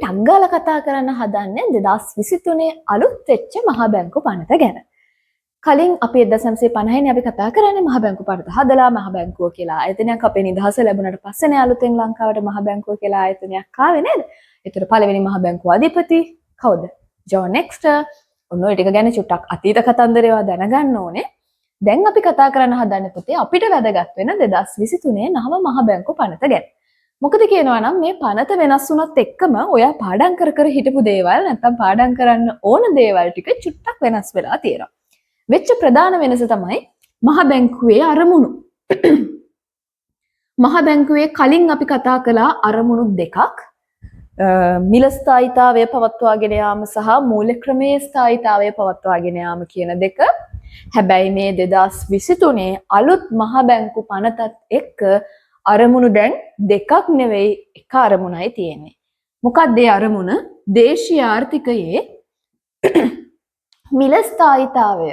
ටක් ගාලා කතා කරන්න හදන්නේ 2023 අලුත් වෙච්ච මහා බැංකු පනත ගැන. කලින් අපි 1950 නේ අපි කතා කරන්නේ මහා බැංකු පනත හදලා මහා බැංකුව කියලා ආයතනයක් අපේ නිදහස ලැබුණාට පස්සේනේ අලුතෙන් ලංකාවට මහා බැංකුව කියලා ආයතනයක් ආවේ නේද? ඒතර පළවෙනි මහා බැංකුව අධිපති කවුද? ජෝන් එක්ස්ටර්. ඔන්න ඔය ටික ගැන චුට්ටක් අතීත කතන්දරේවා දැනගන්න ඕනේ. දැන් අපි කතා කරන්න හදන්නේ පුතේ අපිට වැදගත් වෙන 2023 නව මහා බැංකු පනත ගැන. මොකද කියනවා නම් මේ පනත වෙනස් වුණත් එක්කම ඔයා පාඩම් කර හිටපු දේවල් නැත්තම් පාඩම් කරන්න ඕන දේවල් ටික චුට්ටක් වෙනස් වෙලා තියෙනවා. වෙච්ච ප්‍රධාන වෙනස තමයි මහා බැංකුවේ අරමුණු. මහා බැංකුවේ කලින් අපි කතා කළා අරමුණු දෙකක්. මිල ස්ථායීතාවය පවත්වාගෙන යාම සහ මූල්‍ය ක්‍රමයේ ස්ථායීතාවය පවත්වාගෙන යාම කියන දෙක. හැබැයි මේ 2023 අලුත් මහා බැංකු පනතත් එක්ක අරමුණු දැන් දෙකක් නෙවෙයි එක අරමුණයි තියෙන්නේ. මොකක්ද ඒ අරමුණ? දේශීය ආර්ථිකයේ මිල ස්ථායීතාවය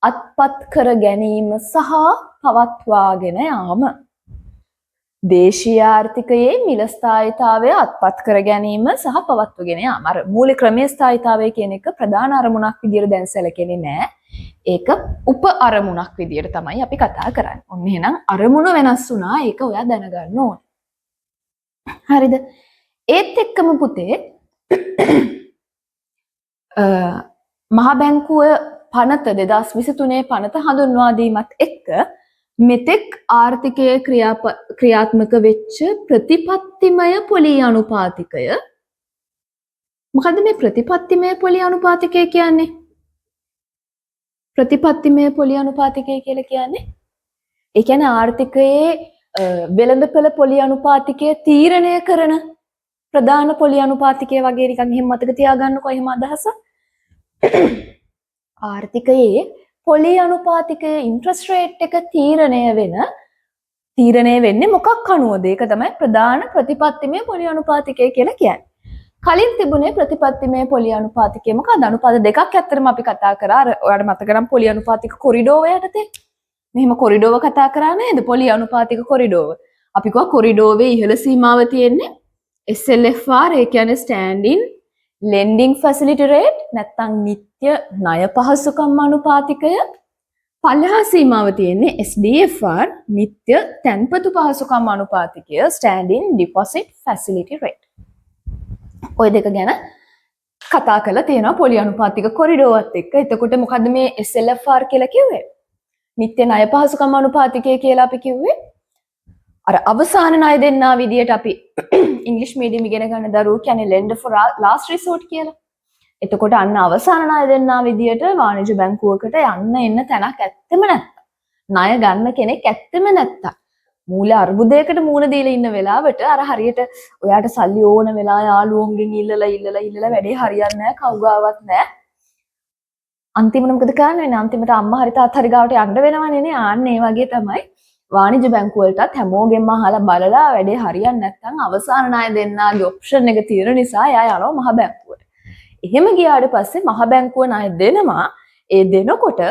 අත්පත් කර ගැනීම සහ පවත්වාගෙන යාම. දේශීය ආර්ථිකයේ මිල ස්ථායීතාවය අත්පත් කර ගැනීම සහ පවත්වාගෙන යාම. අර මූලික ක්‍රමයේ ස්ථායීතාවය කියන එක ප්‍රධාන අරමුණක් විදියට දැන් සැලකෙන්නේ නැහැ. ඒක උප අරමුණක් විදියට තමයි අපි කතා කරන්නේ. ඔන්න එහෙනම් අරමුණ වෙනස් වුණා. ඒක ඔයා දැනගන්න ඕනේ. හරිද? ඒත් එක්කම පුතේ මහා බැංකුව පනත 2023 පනත හඳුන්වා දීමත් එක්ක මෙතෙක් ආර්ථිකයේ ක්‍රියාත්මක වෙච්ච ප්‍රතිපත්තිමය පොලී අනුපාතිකය. මොකද්ද මේ ප්‍රතිපත්තිමය පොලී අනුපාතිකය කියන්නේ? ප්‍රතිපත්තිමය පොලී අනුපාතිකය කියලා කියන්නේ ඒ කියන්නේ ආර්ථිකයේ වෙළඳපොළ පොලී අනුපාතිකය තීරණය කරන ප්‍රධාන පොලී අනුපාතිකය වගේ නිකන් එහෙම මතක තියාගන්නකෝ එහෙම අදහස. ආර්ථිකයේ පොලී අනුපාතිකයේ ඉන්ට්‍රස්ට් රේට් එක තීරණය වෙන්නේ මොකක් අනුවද? ඒක තමයි ප්‍රධාන ප්‍රතිපත්තිමය පොලී අනුපාතිකය කියලා කියන්නේ. කලින් තිබුණේ ප්‍රතිපත්තිමය පොලී අනුපාතිකය මොකක්ද? අනුපාත දෙකක් ඇත්තටම අපි කතා කරා. අර ඔයාලට මතක නම් පොලී අනුපාතික කොරිඩෝව යටතේ. මෙහෙම කොරිඩෝව කතා කරා නේද? පොලී අනුපාතික කොරිඩෝව. අපි කිව්වා කොරිඩෝවේ ඉහළ සීමාව තියෙන්නේ SLFR ඒ කියන්නේ ස්ටෑන්ඩින් ලෙන්ඩින් ෆැසිලිටි රේට් නැත්නම් නිත්‍ය ණය පහසුකම් අනුපාතිකය. පල්ලෙහා සීමාව තියෙන්නේ SDFR නිත්‍ය තැන්පතු පහසුකම් අනුපාතිකය ස්ටෑන්ඩින් ඩිපොසිට් ෆැසිලිටි රේට්. ඔය දෙක ගැන කතා කරලා තියෙනවා පොලී අනුපාතික කොරිඩෝවත් එක්ක. එතකොට මොකද්ද මේ SLFR කියලා කිව්වේ? නිත්‍ය ණය පහසුකම් අනුපාතිකය කියලා අපි කිව්වේ. අර අවසාන ණය දෙන්නා විදියට අපි ඉංග්‍රීසි මීඩියම් ඉගෙන ගන්න දරුවෝ කියන්නේ lend for last resort කියලා. එතකොට අන්න අවසාන ණය දෙන්නා විදියට වාණිජ බැංකුවකට යන්න එන්න තැනක් ඇත්තෙම නැත්තා. ණය ගන්න කෙනෙක් ඇත්තෙම නැත්තා. මූල අර්බුදයකට මූණ දීලා ඉන්න වෙලාවට අර හරියට ඔයාට සල්ලි ඕන වෙලා යාළුවෝන්ගෙන් ඉල්ලලා වැඩේ හරියන්නේ නැහැ කවුගාවත් නැහැ. අන්තිමට මොකද කරන්නේ? අන්තිමට අම්මා හරි තාත්තා හරි ගාවට යන්න වෙනවනේ නේ. ආන්න ඒ වගේ තමයි වාණිජ බැංකු වලටත් හැමෝගෙම අහලා බලලා වැඩේ හරියන්නේ නැත්නම් අවසාන ණය දෙන්නාගේ ඔප්ෂන් එක තියෙන නිසා එයා යනවා මහ බැංකුවට. එහෙම ගියාට පස්සේ මහ බැංකුව ණය දෙනවා. ඒ දෙනකොට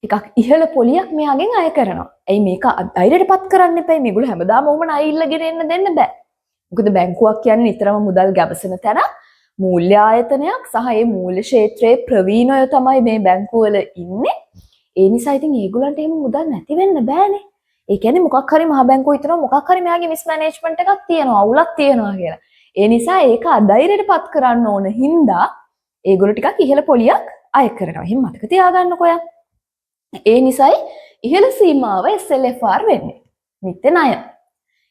ටිකක් ඉහළ පොලියක් මෙයාගෙන් අය කරනවා. එයි මේක අයිරටපත් කරන්න එපා. මේගොල්ලෝ හැමදාම ඔහොම ණය ඉල්ලගෙන එන්න දෙන්න බෑ. මොකද බැංකුවක් කියන්නේ නිතරම මුදල් ගැවසෙන තැන මූල්‍ය ආයතනයක් සහ මේ මූල්‍ය ක්ෂේත්‍රයේ ප්‍රවීණය තමයි මේ බැංකුවල ඉන්නේ. ඒ නිසා ඉතින් ඒගොල්ලන්ට එහෙම මුදල් නැති වෙන්න බෑනේ. ඒ කියන්නේ මොකක් හරි මහ බැංකුව හිතනවා මොකක් හරි මෙයාගේ මිස්මැනේජ්මන්ට් එකක් තියෙනවා අවුලක් තියෙනවා කියලා. ඒ නිසා ඒක අධෛර්යයටපත් කරන්න ඕන හින්දා ඒගොල්ලෝ ටිකක් ඉහළ පොලියක් අය කරනවා. එහෙනම් මතක තියාගන්නකෝ යා. ඒ නිසායි ඉහළ සීමාව SLFR වෙන්නේ. නිත්‍ය ණය.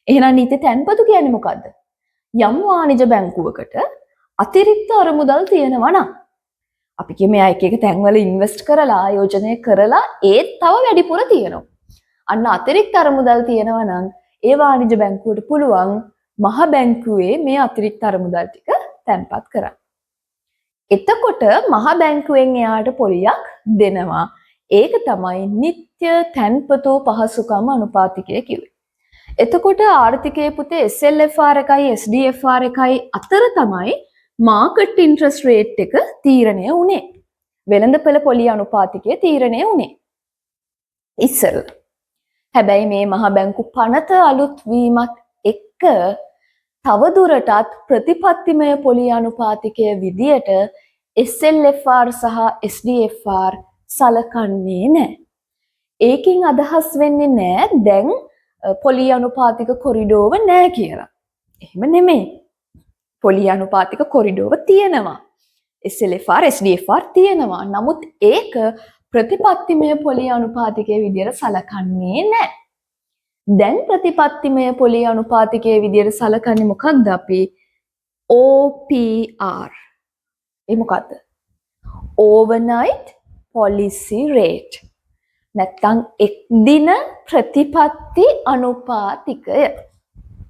එහෙනම් නිත්‍ය තැන්පතු කියන්නේ මොකද්ද? යම් වාණිජ බැංකුවකට අතිරික්ත අරමුදල් තියෙනවා නම් අපි කියමු එයා එක එක තැන්වල ඉන්වෙස්ට් කරලා ආයෝජනය කරලා ඒත් තව වැඩිපුර තියෙනවා. අන්න අතිරික්ත අරමුදල් තියෙනවා නම් ඒ වාණිජ බැංකුවට පුළුවන් මහ බැංකුවේ මේ අතිරික්ත අරමුදල් ටික තැන්පත් කරන්න. එතකොට මහ බැංකුවෙන් එයාට පොලියක් දෙනවා. ඒක තමයි නිත්‍ය තැන්පතු පහසුකම් අනුපාතිකය කිව්වේ. එතකොට ආර්ථිකයේ පුතේ SLFR එකයි SDFR එකයි අතර තමයි මාකට් ඉන්ට්‍රස්ට් රේට් එක තීරණය වුණේ. වෙළඳපොළ පොලී අනුපාතිකය තීරණය වුණේ. ඉස්සෙල්ලා හැබැයි මේ මහ බැංකු පනත අලුත් වීමත් එක්ක තවදුරටත් ප්‍රතිපත්තිමය පොලි අනුපාතිකය විදියට SLFR සහ SDFR සලකන්නේ නැහැ. ඒකින් අදහස් වෙන්නේ නැහැ දැන් පොලි අනුපාතික කොරිඩෝව නැහැ කියලා. එහෙම නෙමෙයි. පොලි අනුපාතික කොරිඩෝව තියෙනවා. SLFR SDFR තියෙනවා. නමුත් ඒක ප්‍රතිපත්තිමය පොලි අනුපාතිකයේ විදියට සලකන්නේ නැහැ. දැන් ප්‍රතිපත්තිමය පොලි අනුපාතිකයේ විදියට සලකන්නේ මොකක්ද අපි? OPR. ඒ මොකද්ද? Overnight Policy Rate. නැත්නම් එක් දින ප්‍රතිපත්ති අනුපාතිකය.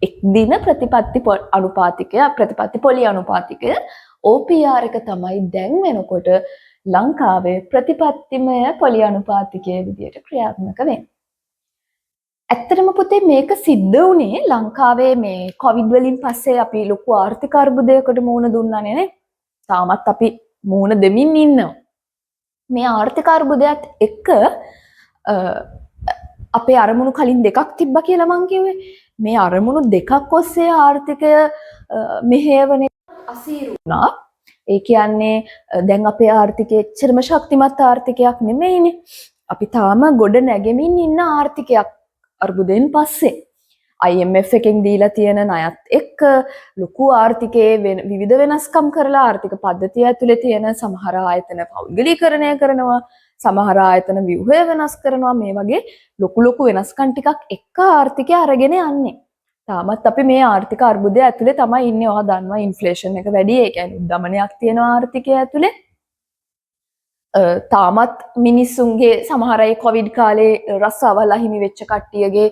එක් දින ප්‍රතිපත්ති අනුපාතිකය, ප්‍රතිපත්ති පොලි අනුපාතිකය OPR එක තමයි දැන් වෙනකොට ලංකාවේ ප්‍රතිපත්තිමය පොලි අනුපාතිකයේ විදියට ක්‍රියාත්මක වෙන්නේ. ඇත්තටම පුතේ මේක සිද්ධ වුණේ ලංකාවේ මේ කොවිඩ් වලින් පස්සේ අපි ලොකු ආර්ථික අර්බුදයකට මුහුණ දුන්නානේ නේ. තාමත් අපි මුහුණ දෙමින් ඉන්නවා. මේ ආර්ථික අර්බුදයත් එක්ක අපේ අරමුණු කලින් දෙකක් තිබ්බා කියලා මං කිව්වේ. මේ අරමුණු දෙකක් ඔස්සේ ආර්ථිකය මෙහෙයවන අසීරු වුණා. ඒ කියන්නේ දැන් අපේ ආර්ථිකය එච්චරම ශක්තිමත් ආර්ථිකයක් නෙමෙයිනේ. අපි තාම ගොඩ නැගෙමින් ඉන්න ආර්ථිකයක් අර්බුදයෙන් පස්සේ. IMF එකෙන් දීලා තියෙන ණයත් එක්ක ලොකු ආර්ථිකයේ විවිධ වෙනස්කම් කරලා ආර්ථික පද්ධතිය ඇතුලේ තියෙන සමහර ආයතන පෞද්ගලීකරණය කරනවා, සමහර ආයතන ව්‍යුහය වෙනස් කරනවා. මේ වගේ ලොකු වෙනස්කම් ටිකක් එක්ක ආර්ථිකය අරගෙන යන්නේ. තාමත් අපි මේ ආර්ථික අර්බුදය ඇතුලේ තමයි ඉන්නේ. ඔයා දන්නවා ඉන්ෆ්ලේෂන් එක වැඩි. ඒ කියන්නේ උද්දමනයක් තියෙනවා ආර්ථිකය ඇතුලේ. තාමත් මිනිස්සුන්ගේ සමහර අය කොවිඩ් කාලේ රස්සාවල් අහිමි වෙච්ච කට්ටියගේ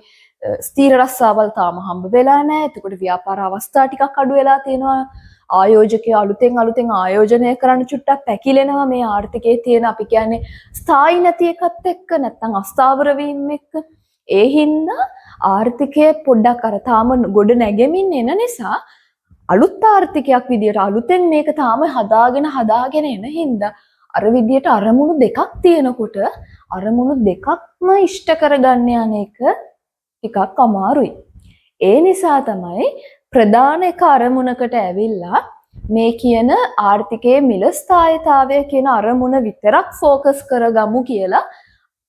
ස්ථීර රස්සාවල් තාම හම්බ වෙලා නැහැ. එතකොට ව්‍යාපාර අවස්ථා ටිකක් අඩු වෙලා තියෙනවා. ආයෝජකයෝ අලුතෙන් ආයෝජනය කරන්න චුට්ටක් පැකිලෙනවා මේ ආර්ථිකයේ තියෙන අපි කියන්නේ ස්ථායි නැති එකත් එක්ක නැත්නම් අස්ථාවර වීම එක්ක. ඒ හින්දා ආර්ථිකය පොඩ්ඩක් අර තාම ගොඩ නැගෙමින් එන නිසා අලුත් ආර්ථිකයක් විදියට අලුතෙන් මේක තාම හදාගෙන එන හින්දා අර විදියට අරමුණු දෙකක් තියෙනකොට අරමුණු දෙකක්ම ඉෂ්ට කරගන්න යන එක ටිකක් අමාරුයි. ඒ නිසා තමයි ප්‍රධාන එක අරමුණකට ඇවිල්ලා මේ කියන ආර්ථිකයේ මිල ස්ථායීතාවය කියන අරමුණ විතරක් ફોකස් කරගමු කියලා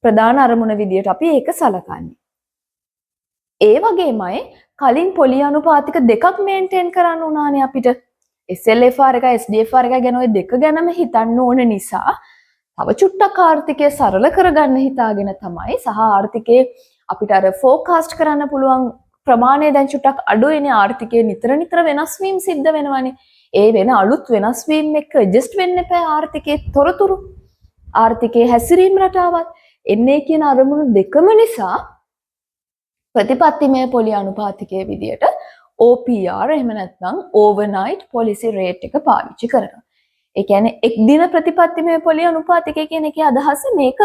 ප්‍රධාන අරමුණ විදියට අපි ඒක සලකන්නේ. ඒ වගේමයි කලින් පොලි අනුපාතික දෙකක් මේන්ටේන් කරන්න උනානේ අපිට. SLFR එක SDFR එක ගැන ওই දෙක ගැනම හිතන්න ඕන නිසා තව චුට්ටක් ආර්ථිකය සරල කරගන්න හිතාගෙන තමයි සහ ආර්ථිකයේ අපිට අර ෆෝකාස්ට් කරන්න පුළුවන් ප්‍රමාණය දැන් චුට්ටක් අඩුයිනේ. ආර්ථිකයේ නිතර වෙනස් වීම සිද්ධ වෙනවානේ. ඒ වෙන අලුත් වෙනස් වීම එක්ක ඇඩ්ජස්ට් වෙන්න එපා. ආර්ථිකයේ තොරතුරු ආර්ථිකයේ හැසිරීම රටාවත් එන්නේ කියන අරමුණු දෙකම නිසා ප්‍රතිපත්තිමය පොලි අනුපාතිකයේ විදියට OPR එහෙම නැත්නම් overnight policy rate එක පාවිච්චි කරනවා. ඒ කියන්නේ එක් දින ප්‍රතිපත්තිමය පොලි අනුපාතිකය කියන එකේ අදහස මේක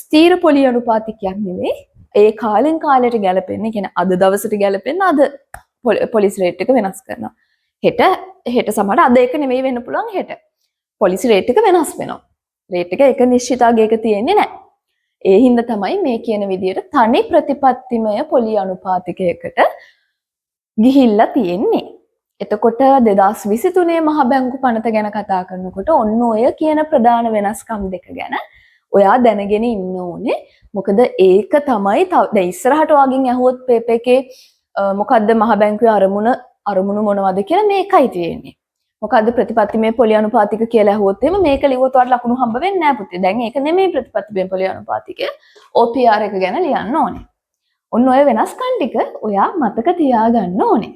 ස්ථීර පොලි අනුපාතිකයක් නෙවෙයි. ඒ කාලෙන් කාලයට ගැලපෙන්නේ. කියන්නේ අද දවසට ගැලපෙන්න අද පොලිසි රේට් එක වෙනස් කරනවා. හෙට සමහර අද එක නෙවෙයි වෙන්න පුළුවන් හෙට. පොලිසි රේට් එක වෙනස් වෙනවා. රේට් එක එක නිශ්චිතාගයක තියෙන්නේ නැහැ. ඒ හින්දා තමයි මේ කියන විදිහට තනි ප්‍රතිපත්තිමය පොලි අනුපාතිකයකට ගිහිල්ලා තියෙන්නේ. එතකොට 2023 මහ බැංකු පනත ගැන කතා කරනකොට ඔන්න ඔය කියන ප්‍රධාන වෙනස්කම් දෙක ගැන ඔයා දැනගෙන ඉන්න ඕනේ. මොකද ඒක තමයි දැන් ඉස්සරහට වගින් ඇහුවොත් පේපර් එකේ මොකද්ද මහ බැංකුවේ අරමුණු මොනවද කියලා මේකයි තියෙන්නේ. මොකද්ද ප්‍රතිපත්තිමය පොලි අනුපාතික කියලා ඇහුවොත් එහෙම මේක ලියුවොත් ඔයාලට ලකුණු හම්බ වෙන්නේ නැහැ පුතේ. දැන් ඒක නෙමෙයි ප්‍රතිපත්තිමය පොලි අනුපාතිකය. OPR එක ගැන ලියන්න ඕනේ. ඔන්න ඔය වෙනස්කම් ටික ඔයා මතක තියාගන්න ඕනේ.